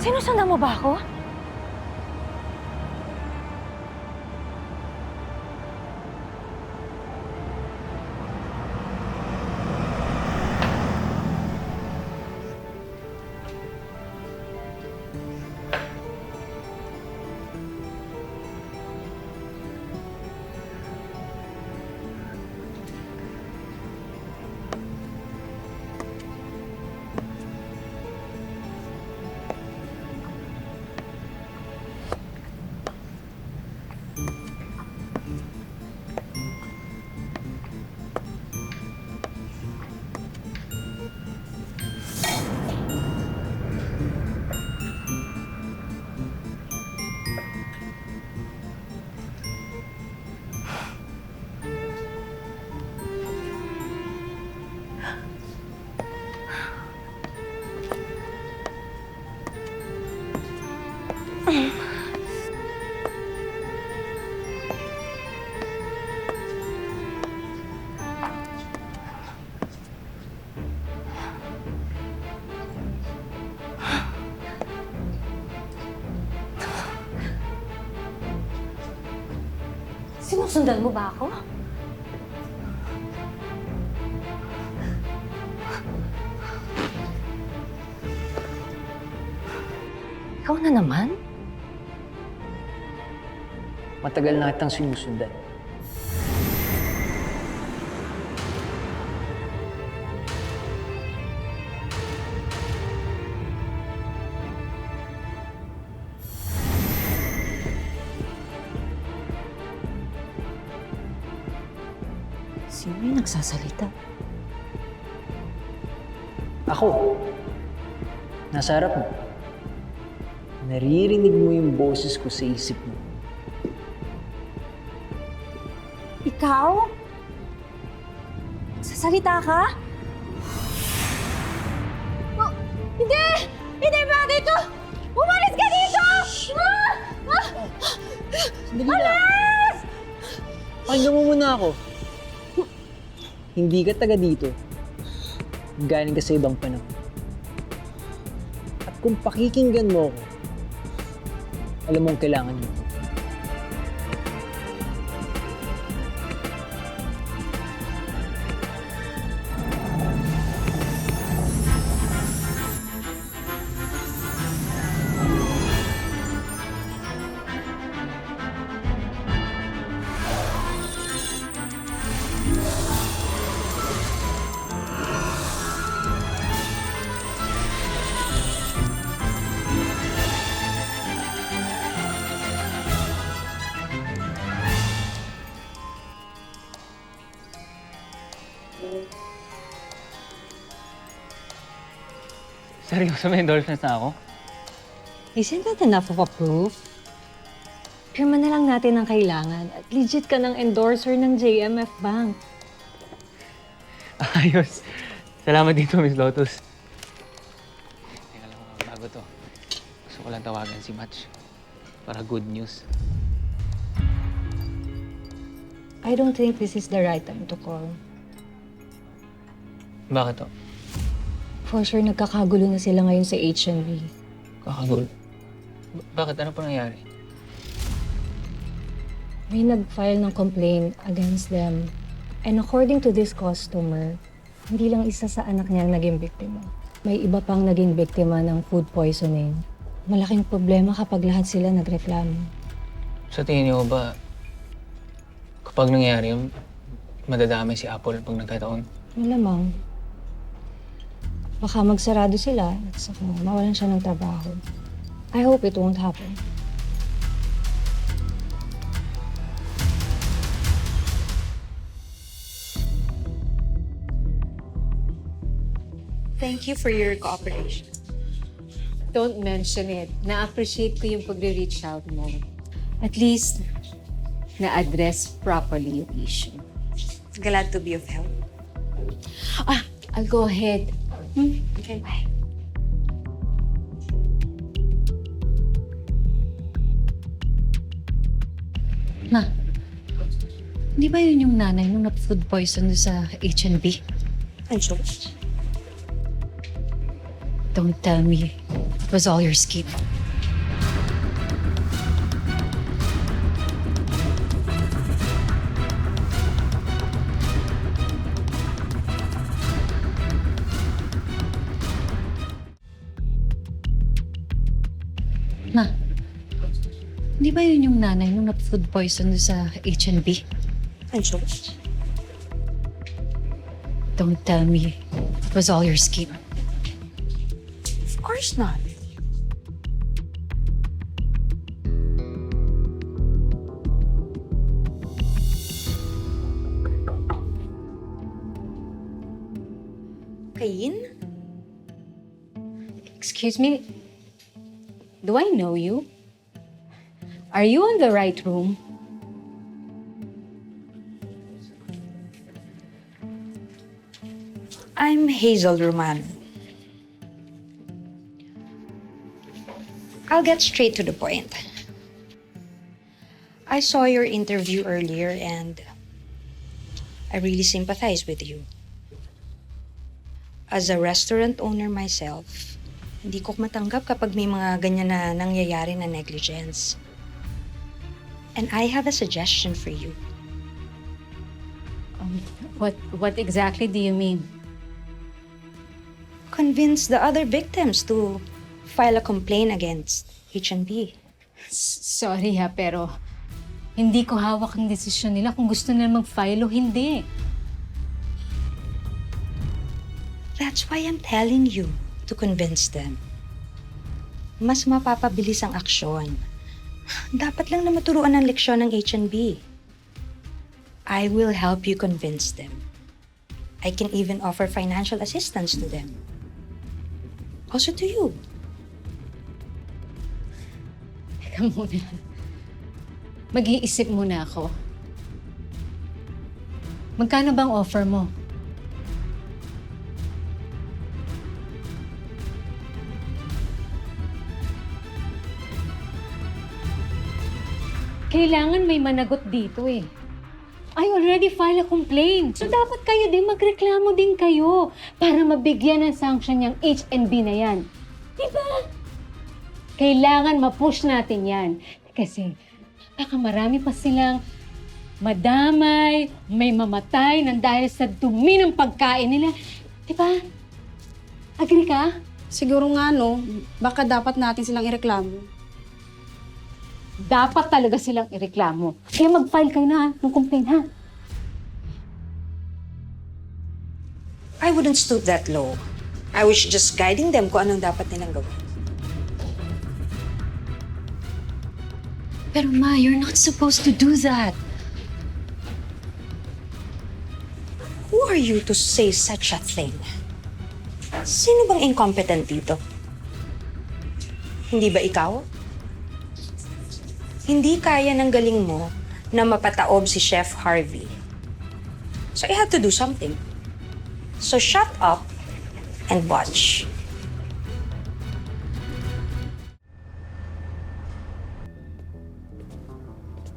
Sinusundan mo ba ako? Sinusundan mo ba ako? Ikaw na naman? Matagal na kitang sinusundan. Sino yung nagsasalita? Ako, nasa harap mo. Naririnig mo yung boses ko sa isip mo. Ikaw? Sasalita ka? Oh, hindi! Hindi ba dito? Umalis ka dito! Sandali lang. Pakinggan mo muna ako. Hindi ka taga dito. Galing ka sa ibang panahon. At kung pakikinggan mo ako, alam mo ang kailangan mo. Seryoso, may endorsements na ako? Isn't that enough of a proof? Pirma na lang natin ang kailangan at legit ka ng endorser ng JMF Bank. Ayos. Salamat dito, Miss Lotus. Teka lang, bago to. Gusto ko lang tawagan si Match para good news. I don't think this is the right time to call. Bakit to? For sure, nagkakagulo na sila ngayon sa H&B. Kakagulo. Bakit? Ano pa nangyari? May nag-file ng complaint against them. And according to this customer, hindi lang isa sa anak niya ang naging biktima. May iba pang naging biktima ng food poisoning. Malaking problema kapag lahat sila nagreklamo. Sa tingin niyo ba, kapag nangyari yun, madadamay si Apple pag nagkataon? Malamang. Baka magsarado sila at saka mawalan siya ng trabaho. I hope it won't happen. Thank you for your cooperation. Don't mention it. Na-appreciate ko yung pagre-reach out mo. At least, na-address properly yung issue. Glad to be of help. I'll go ahead. Okay. Bye. Ma, di ba yun yung nanay nung na-food poison doon sa H&B? I'm sure. Don't tell me It was all your scheme. Ma, di ba yun yung nanay nung na-food poison sa H&B? I'm sure. Don't tell me it was all your scheme. Of course not. Kayin? Excuse me, do I know you? Are you in the right room? I'm Hazel Romano. I'll get straight to the point. I saw your interview earlier and I really sympathize with you. As a restaurant owner myself, hindi ko matanggap kapag may mga ganyan na nangyayari na negligence. And I have a suggestion for you. What exactly do you mean? Convince the other victims to file a complaint against H&B. Sorry ha, pero hindi ko hawak ang desisyon nila kung gusto nila mag-file o hindi. That's why I'm telling you to convince them. Mas mapapabilis ang aksyon. Dapat lang na maturuan ng leksyon ng H&B. I will help you convince them. I can even offer financial assistance to them. Also to you. Teka muna. Mag-iisip muna ako. Magkano bang offer mo? Kailangan may managot dito eh. I already filed a complaint. So dapat kayo din magreklamo din kayo para mabigyan ng sanction yung H&B na yan. Diba? Kailangan ma-push natin yan. Kasi baka marami pa silang madamay, may mamatay nang dahil sa dumi ng pagkain nila. Diba? Agree ka? Siguro nga, no, baka dapat natin silang ireklamo. Dapat talaga silang ireklamo. Kaya mag-file kayo na ng complaint, ha? I wouldn't stoop that low. I was just guiding them kung anong dapat nilang gawin. Pero Ma, you're not supposed to do that. Who are you to say such a thing? Sino bang incompetent dito? Hindi ba ikaw? Hindi kaya ng galing mo na mapataob si Chef Harvey. So I had to do something. So shut up and watch.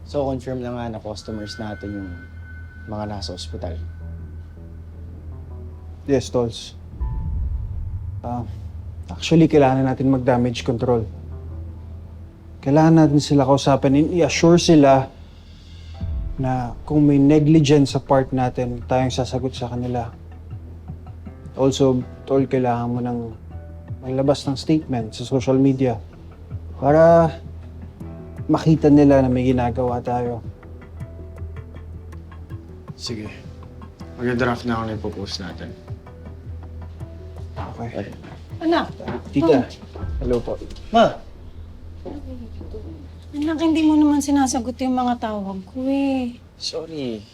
So, confirm na nga na customers natin yung mga nasa ospital. Yes, Tolls. Actually, kailangan natin mag-damage control. Kailangan natin sila kausapin and i-assure sila na kung may negligence sa part natin, tayong sasagot sa kanila. Also, Tol, kailangan mo ng maglabas ng statement sa social media para makita nila na may ginagawa tayo. Sige. Mag-draft na ako na ipopost natin. Okay. Anak, Tita, hello po. Ma! anak, hindi mo naman sinasagot yung mga tawag ko eh. Sorry.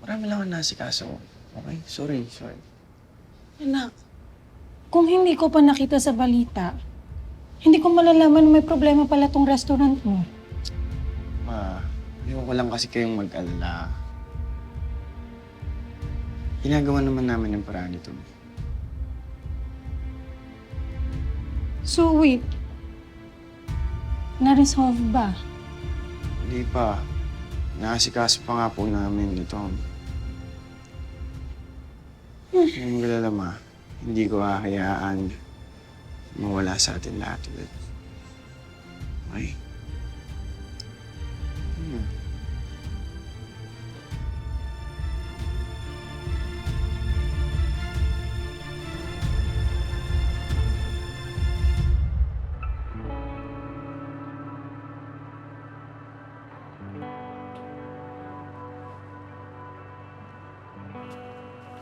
Marami lang ang nasikaso. Okay? Sorry. Anak, kung hindi ko pa nakita sa balita, hindi ko malalaman na may problema pala tong restaurant mo. Ma, ayaw ko lang kasi kayong mag-alala. Ginagawa naman namin ng paraan ito. So wait, na-resolve ba? Hindi pa. Nakasikaso pa nga po namin ito. Huwag magalala, Ma. Hindi ko hahayaan mawala sa atin lahat ulit. Okay? Hmm.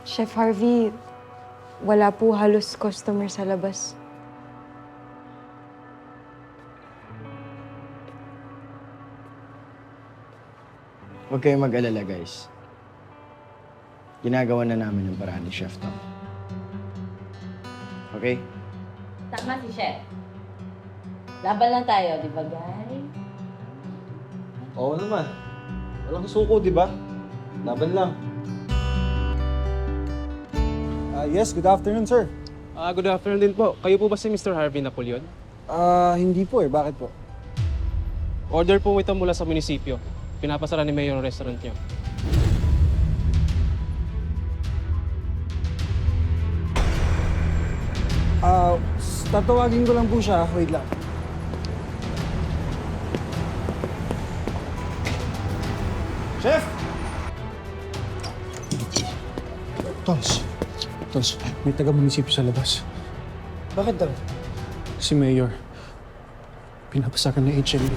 Chef Harvey, wala po halos customer sa labas. Huwag kayong mag-alala, guys. Ginagawa na namin yung paraan ni Chef Tom. Okay? Tama si Chef. Laban lang tayo, di ba, guys? Oo naman. Walang suko, di ba? Laban lang. Yes, good afternoon, sir. Good afternoon din po. Kayo po ba si Mr. Harvey Napoleon? Hindi po eh. Bakit po? Order po ito mula sa munisipyo. Pinapasara ni Mayor ang restaurant niyo. Tatawagin ko lang po siya. Wait lang. Chef! Tons, may taga-munisipyo sa labas. Bakit daw? Si Mayor. Pinapasakan ng HMB.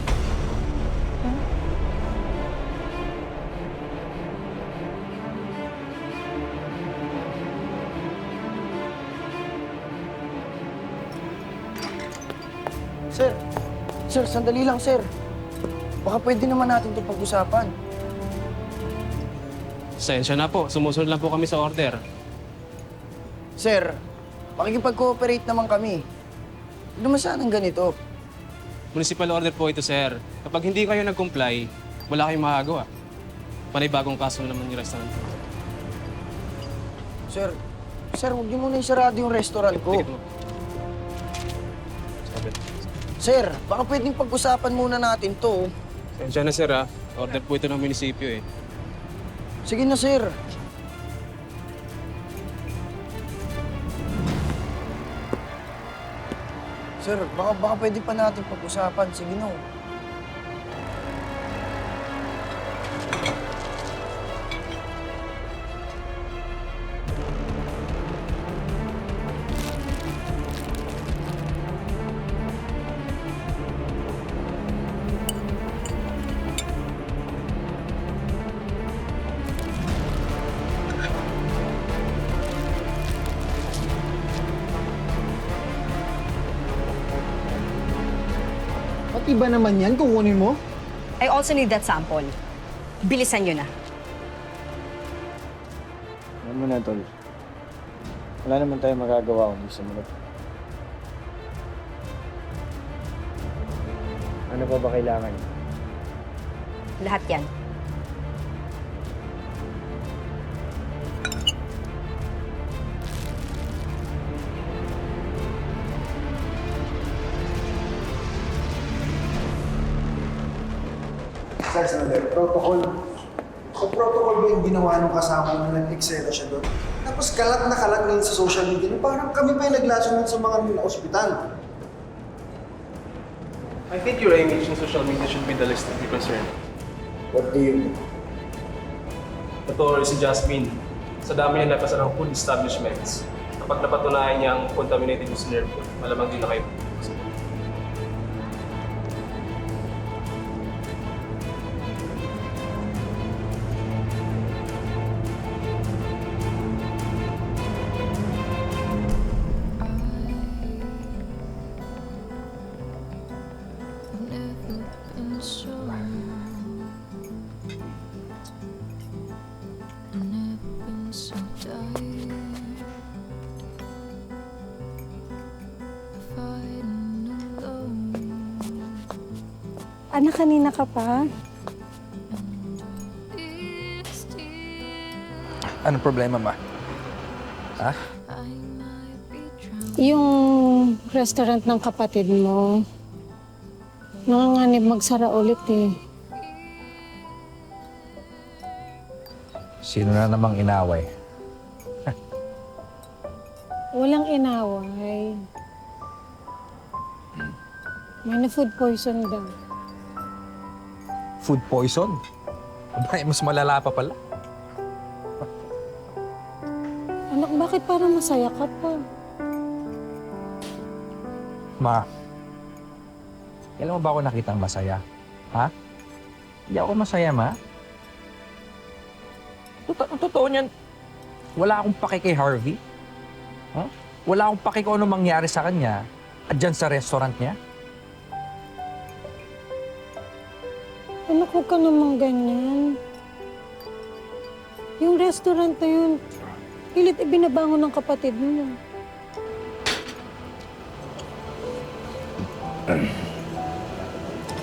Sir, sandali lang, sir. Baka pwede naman natin ito pag-usapan. Sensya na po. Sumusunod lang po kami sa order. Sir, makikipag-cooperate naman kami. Hindi naman sanang ganito. Municipal order po ito, sir. Kapag hindi kayo nag-comply, wala kayong magagawa. Panay bagong kaso na naman yung restaurant. Sir, huwag niyo muna isarado yung restaurant ko. Sige po. Sir, baka pwedeng pag-usapan muna natin to. Sensya na, sir, ha? Order po ito ng munisipyo, eh. Sige na, sir. Sir, baka pwede pa natin pag-usapan. Sige na. Pati ba naman yan? Kukunin mo? I also need that sample. Bilisan nyo na. Alam mo na, Tol. Wala naman tayong magagawa kung gusto mo na. Ano pa ba kailangan? Lahat yan. Sir, sandali. Protocol. Kung protocol ba yung ginawa nung kasama mo na nag-eksena siya doon? Tapos kalat na kalat ngayon sa social media na parang kami pa yung naglason sa mga ospital. I think your image in social media should be the least of your concern. What do you mean? Totoo si Jasmine. Sa dami niya napasa ng food establishments. Kapag napatunayan niyang contaminated yung snare food, malamang din na kayo. Anak, kanina ka pa? Anong problema, ma? Ha? Yung restaurant ng kapatid mo, nanganganib magsara ulit eh. Sino na namang inaway? Walang inaway. May na food poison daw. Food poison? Abay, mas malala pa pala. Anak, bakit parang masaya ka pa? Ma, kailan mo ba ako nakitang masaya? Ha? Hindi ako masaya, Ma. Totoo niyan, wala akong pake kay Harvey. Ha? Wala akong pake kung ano mangyari sa kanya at dyan sa restaurant niya. Anak, huwag ka namang ganyan. Yung restaurant na yun, pilit ibinabangon ng kapatid mo.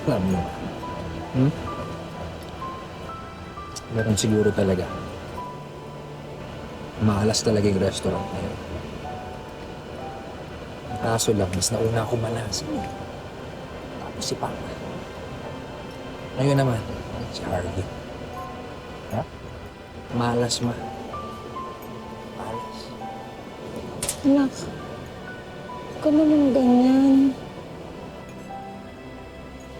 Alam mo, meron siguro talaga. Maalas talaga yung restaurant na yun. Ang kaso lang, mas nauna ako malasin. Tapos si Papa. Ngayon naman, si Harvey. Ha? Malas, Ma. Malas. Anak, huwag ka namang ganyan.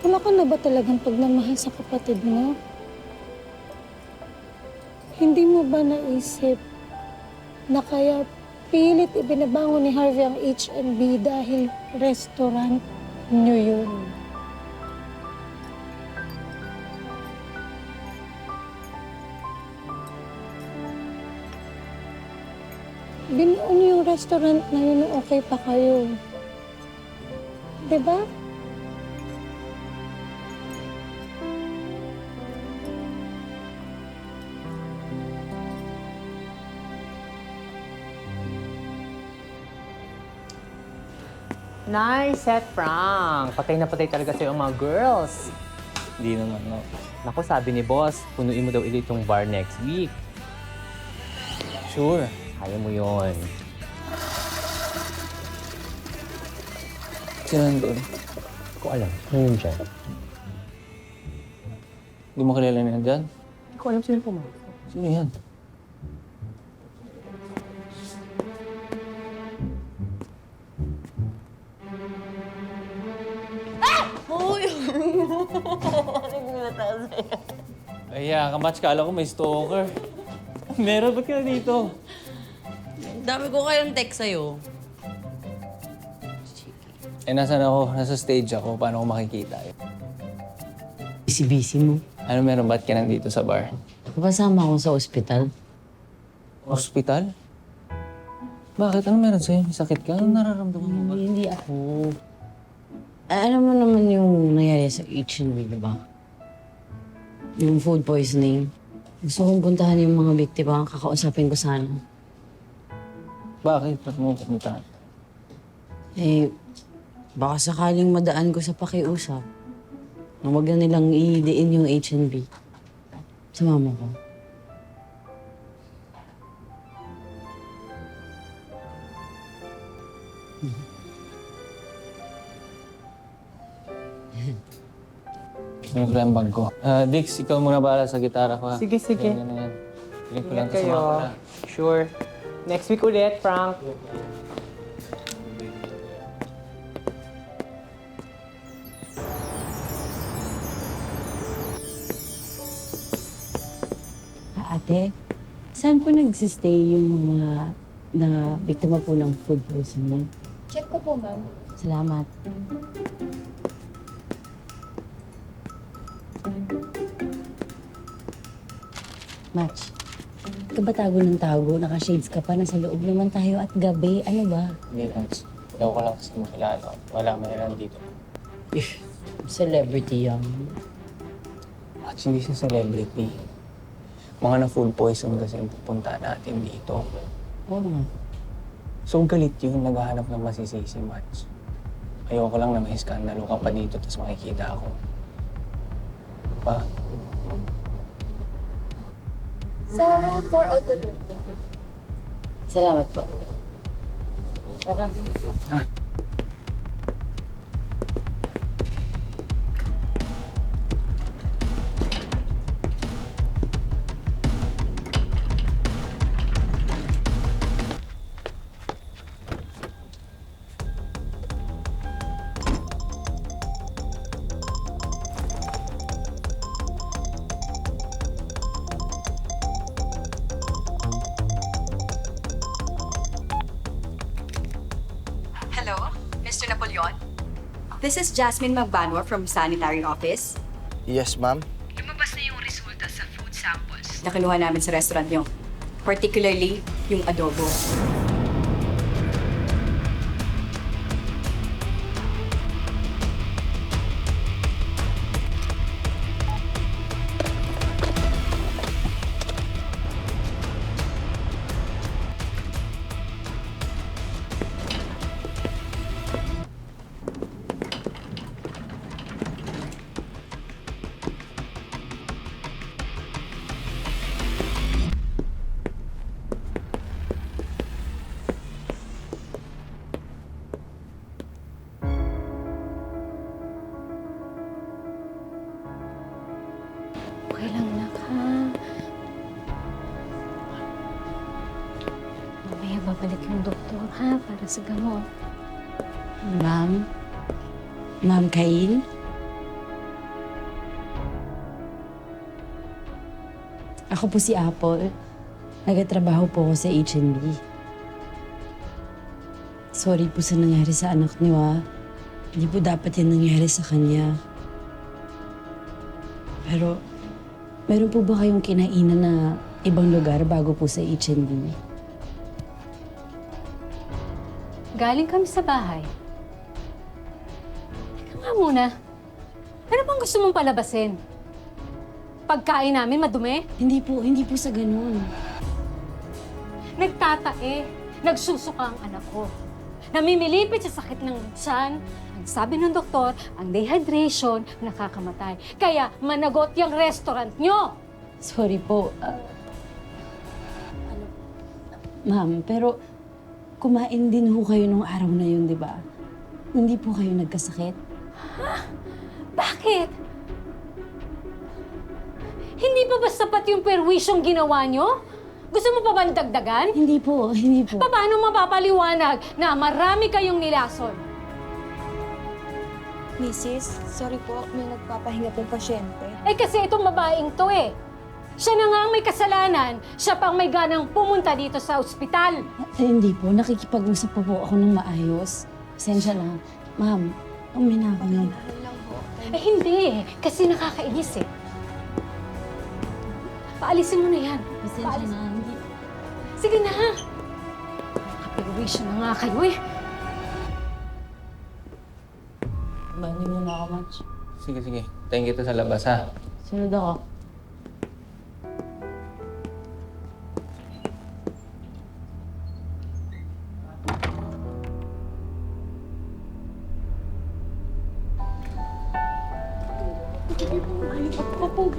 Wala ka na ba talagang pagmamahal sa kapatid mo? Hindi mo ba naisip na kaya pilit ibinabangon ni Harvey ang H&B dahil restaurant niyo yun? Binuo niyo yung restaurant na yun nung okay pa kayo. Diba? Nice set, Frank. Patay na patay talaga sa'yo ang mga girls. Hindi naman, no. Naku, sabi ni boss, punuin mo daw ulit yung bar next week. Sure. Kaya mo yon. Sino nandun? Hindi ko alam. Ano yun dyan? Hindi mo kilala na yan dyan? Hindi ko alam sino pumasok. Sino yan? Uy! Ano ginatawa sa'yo? Kaya, kamatch, kala ko may stalker. Meron, ba't ka na dito? Dami ko kayong text sa'yo. Eh, nasan ako? Nasa stage ako. Paano ko makikita? Busy-busy mo. Ano meron? Ba't ka nandito sa bar? Kapasama ako sa ospital. Hospital? Bakit? Ano meron sa'yo? May sakit ka? Ano nararamdaman mo ba? Hindi ako. Alam mo naman yung nangyari sa H&B, di ba? Yung food poisoning. Gusto kong puntahan yung mga biktima. Kakausapin ko sana. Bakit? Ba't mo pumunta? Eh, baka sakaling madaan ko sa pakiusap. Na wag na nilang idiin yung H&B. Sumama ko. Yung yung bag ko. Dix, ikaw muna bahala sa gitara ko, ha? Sige, sige. Yan, yan, yan. Piling ko lang Ingat ito sa mga kayo. pala. Sure. Next week ulit, Frank. Ate, saan po nagsistay yung mga na biktima po ng food poisoning? Check ko po, ma'am. Salamat. Match. Ka ba tago ng tago? Naka-shades ka pa. Nasa loob naman tayo at gabi. Ano ba? Hindi, Lance. Ayaw ko lang kasi makilala. Wala man yan dito. Celebrity yan. At hindi siya celebrity. Mga na-food poison kasi ang pupunta natin dito. Oo nga. So galit yun, naghahanap ng masisisi, Match. Ayoko lang na may skandalo ka pa dito tapos makikita ako. Pa? Sa 4 out of 20. Salamat po. Tara. yon? This is Jasmine Magbanwa from Sanitary Office. Yes, ma'am. Lumabas na yung resulta sa food samples na kinuha namin sa restaurant nyo. Particularly, yung adobo. Okay lang, anak, ha? Mamaya babalik yung doktor, ha? Para sa gamot. Ma'am? Ma'am Cain? Ako po si Apple. Nagatrabaho po ako sa H&B. Sorry po sa nangyari sa anak niyo, ah. Hindi po dapat yan nangyari sa kanya. Pero, meron po ba kayong kinainan na ibang lugar bago po sa H&B? Galing kami sa bahay. Teka nga muna. Ano bang gusto mong palabasin? Pagkain namin madumi? Hindi po sa ganun. Nagtatae. Nagsusuka ang anak ko. Namimilipit sa sakit ng tiyan. Ang sabi ng doktor, ang dehydration nakakamatay. Kaya managot yung restaurant nyo. Sorry po. Ma'am, pero kumain din ho kayo nung araw na yun, di ba? Hindi po kayo nagkasakit? Bakit? Hindi pa ba sapat yung perwisyong ginawa nyo? Gusto mo pa ba dagdagan? Hindi po. Paano mapapaliwanag na marami kayong nilason? Mrs., sorry po, may nagpapahinga pong pasyente. Eh kasi itong babaeng to eh. Siya na nga ang may kasalanan. Siya pa ang may ganang pumunta dito sa ospital. Hindi po. Nakikipag-usap pa po ako ng maayos. Pasensya na. Ma'am, uminako na. Eh hindi eh. Kasi nakakainis eh. Paalisin mo na yan. Pasensya na. Hindi. Sige na. Nakaperwisyo na nga kayo eh. Bali mo na ako, Match. Sige. Thank you sa labas, ha? Sunod ako.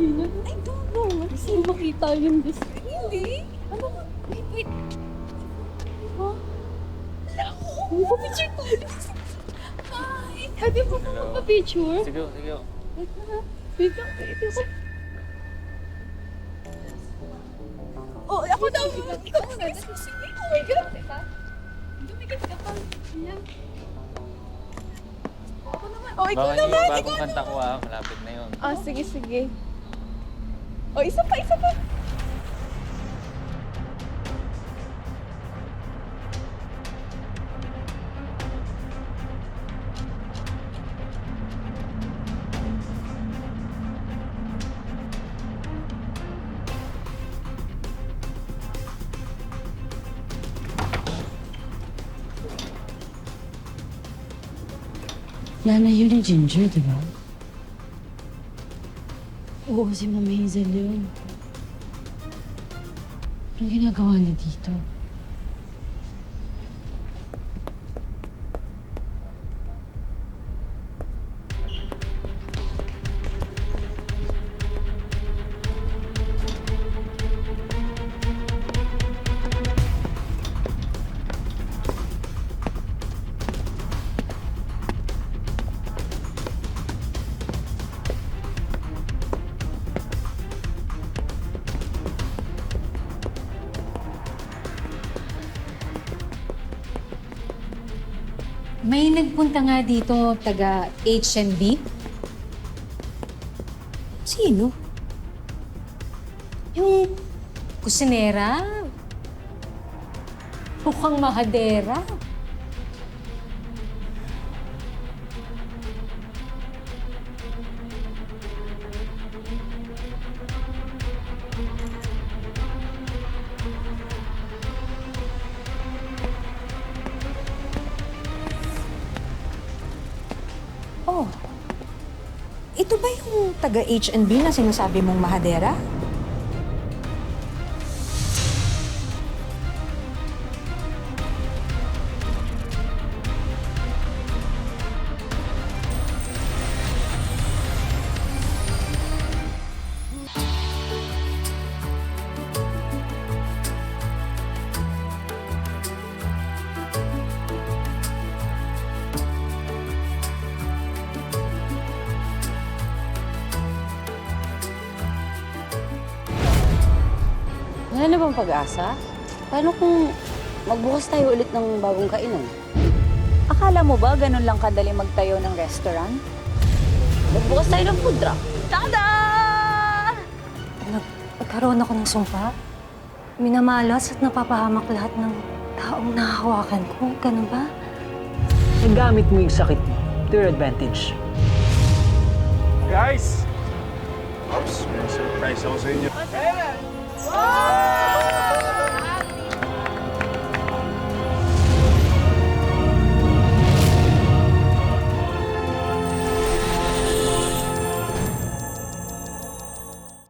I don't know. Gusto mo makita yung display? Hindi. Ano ba? Wait. Ha? Wala ko. Magpapicture ko. Hi. Pwede po ko magpapicture? Sige. Wait na. Wait. Oh, ako daw. Ikaw na. Sige. Oh my God. Dumikit ka pa. Yan. Ako naman. Oh, ikaw Baka naman. yung bagong kanta ko, ha? Malapit na yun. Ah, sige. Oh, isa pa. Lana yun ni Ginger, di ba? Oo, si Mama Hazel yun. Anong ginagawa niya dito? May nagpunta nga dito, taga H&B. Sino? Yung kusinera? Mukhang mahadera. Oh, ito ba yung taga H&B na sinasabi mong mahadera? Wala na bang pag-asa? Paano kung magbukas tayo ulit ng bagong kainan? Akala mo ba ganun lang kadali magtayo ng restaurant? Magbukas tayo ng food truck. Tada! Nagkaroon ako ng sumpa. Minamalas at napapahamak lahat ng taong nahahawakan ko. Ganun ba? Nagamit mo yung sakit mo to your advantage. Guys! Ops, may surprise ako sa inyo.